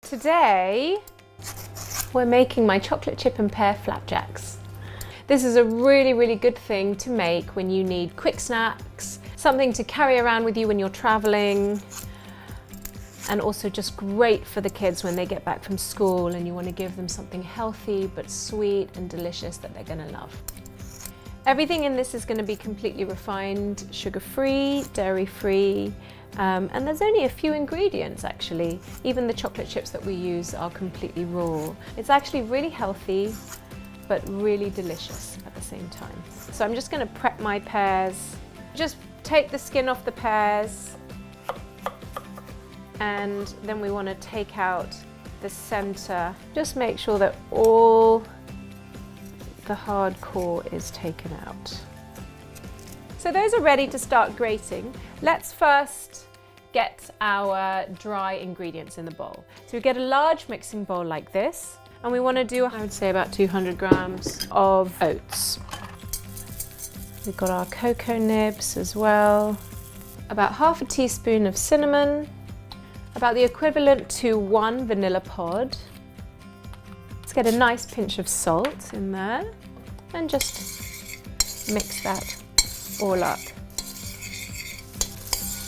Today, we're making my chocolate chip and pear flapjacks. This is a really, really good thing to make when you need quick snacks, something to carry around with you when you're traveling, and also just great for the kids when they get back from school and you want to give them something healthy but sweet and delicious that they're going to love. Everything in this is going to be completely refined, sugar-free, dairy-free, and there's only a few ingredients actually. Even the chocolate chips that we use are completely raw. It's actually really healthy, but really delicious at the same time. So I'm just going to prep my pears. Just take the skin off the pears, and then we want to take out the center. Just make sure that all the hard core is taken out. So those are ready to start grating. Let's first get our dry ingredients in the bowl. So we get a large mixing bowl like this, and we want to do, I would say, about 200 grams of oats. We've got our cocoa nibs as well, about half a teaspoon of cinnamon, about the equivalent to 1 vanilla pod. Let's get a nice pinch of salt in there and just mix that all up.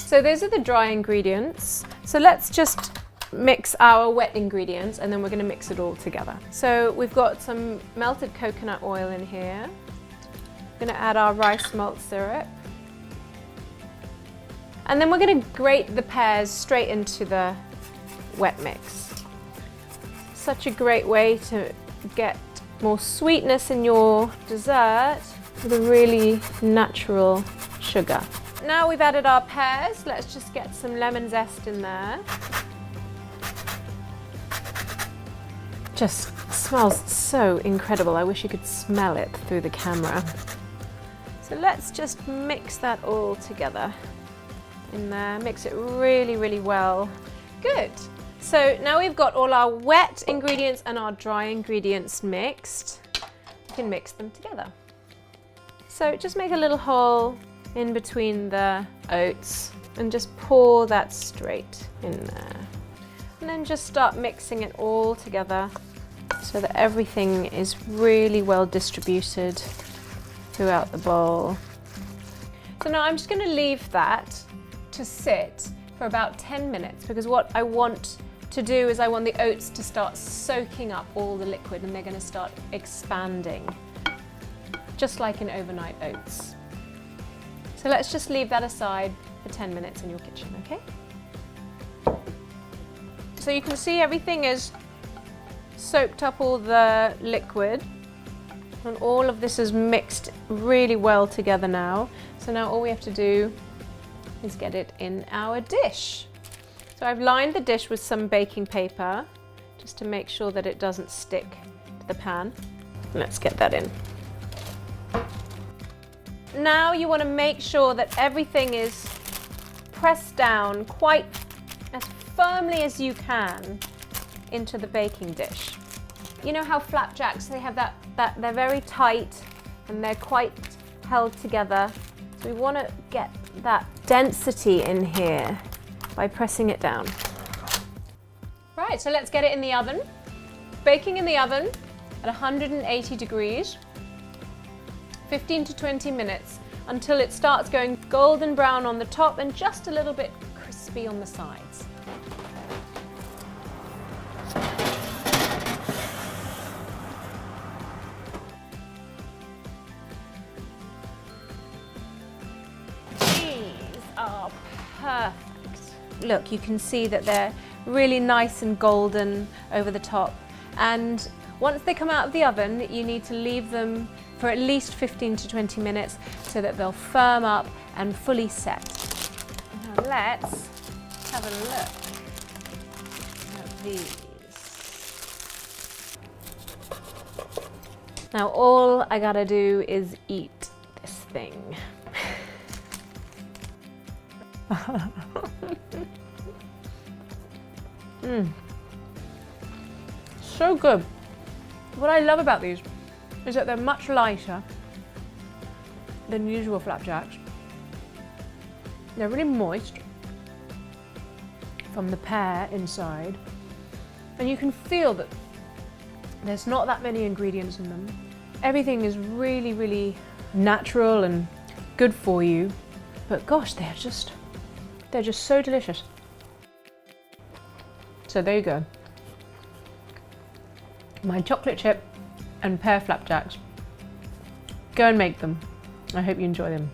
So those are the dry ingredients. So let's just mix our wet ingredients and then we're going to mix it all together. So we've got some melted coconut oil in here. We're going to add our rice malt syrup. And then we're going to grate the pears straight into the wet mix. Such a great way to get more sweetness in your dessert with a really natural sugar. Now we've added our pears, let's just get some lemon zest in there. Just smells so incredible. I wish you could smell it through the camera. So let's just mix that all together in there. Mix it really, really well. Good. So now we've got all our wet ingredients and our dry ingredients mixed. We can mix them together. So just make a little hole in between the oats and just pour that straight in there. And then just start mixing it all together so that everything is really well distributed throughout the bowl. So now I'm just going to leave that to sit for about 10 minutes because what I want to do is I want the oats to start soaking up all the liquid and they're going to start expanding, just like in overnight oats. So let's just leave that aside for 10 minutes in your kitchen, okay? So you can see everything is soaked up all the liquid and all of this is mixed really well together now. So now all we have to do is get it in our dish. So I've lined the dish with some baking paper just to make sure that it doesn't stick to the pan. Let's get that in. Now you want to make sure that everything is pressed down quite as firmly as you can into the baking dish. You know how flapjacks, they have that they're very tight and they're quite held together. So we want to get that density in here by pressing it down. Right, so let's get it in the oven. Baking in the oven at 180 degrees. 15 to 20 minutes until it starts going golden brown on the top and just a little bit crispy on the sides. These are perfect. Look, you can see that they're really nice and golden over the top, and once they come out of the oven you need to leave them for at least 15 to 20 minutes so that they'll firm up and fully set. Now let's have a look at these. Now all I gotta do is eat this thing. So good. What I love about these is that they're much lighter than usual flapjacks. They're really moist from the pear inside, And you can feel that there's not that many ingredients in them. Everything is really, really natural and good for you. But gosh, they're just so delicious. So there you go. My chocolate chip and pear flapjacks. Go and make them. I hope you enjoy them.